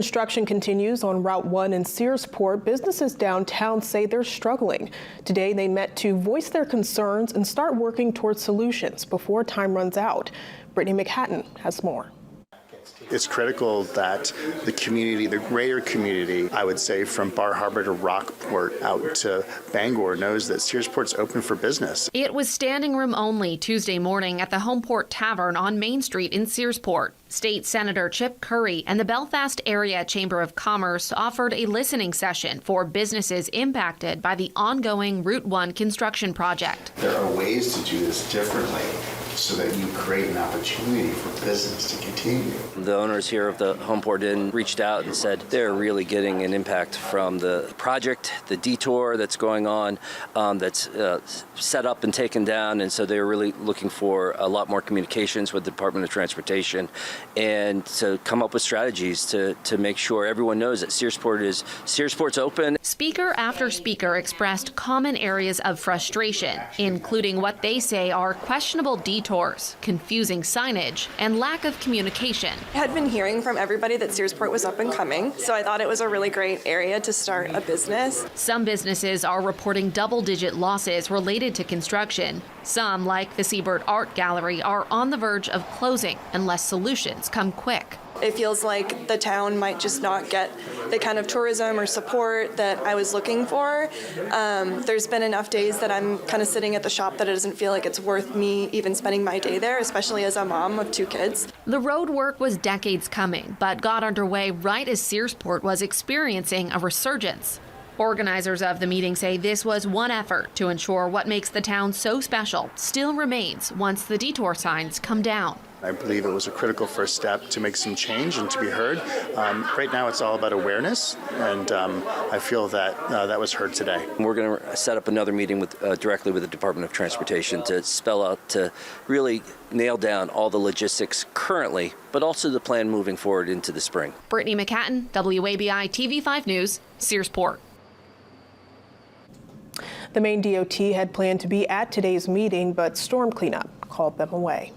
Construction continues on Route 1 in Searsport. Businesses downtown say they're struggling. Today, they met to voice their concerns and start working towards solutions before time runs out. Brittany McHatton has more. It's critical that the community, the greater community, I would say from Bar Harbor to Rockport out to Bangor, knows that Searsport's open for business. It was standing room only Tuesday morning at the Homeport Tavern on Main Street in Searsport. State Senator Chip Curry and the Belfast Area Chamber of Commerce offered a listening session for businesses impacted by the ongoing Route 1 construction project. There are ways to do this differently so that you create an opportunity for business to continue. The owners here of the Homeport Inn reached out and said they're really getting an impact from the project, the detour that's going on, that's set up and taken down, and so they're really looking for a lot more communications with the Department of Transportation and to come up with strategies to make sure everyone knows that Searsport's open. Speaker after speaker expressed common areas of frustration, including what they say are questionable detours, confusing signage, and lack of communication. I had been hearing from everybody that Searsport was up and coming, so I thought it was a really great area to start a business. Some businesses are reporting double-digit losses related to construction. Some, like the Seabird Art Gallery, are on the verge of closing unless solutions come quick. It feels like the town might just not get the kind of tourism or support that I was looking for. There's been enough days that I'm kind of sitting at the shop that it doesn't feel like it's worth me even spending my day there, especially as a mom of 2 kids. The road work was decades coming, but got underway right as Searsport was experiencing a resurgence. Organizers of the meeting say this was one effort to ensure what makes the town so special still remains once the detour signs come down. I believe it was a critical first step to make some change and to be heard. Right now it's all about awareness, and I feel that that was heard today. We're going to set up another meeting directly with the Department of Transportation to spell out, to really nail down all the logistics currently, but also the plan moving forward into the spring. Brittany McHatton, WABI TV5 News, Searsport. The Maine DOT had planned to be at today's meeting, but storm cleanup called them away.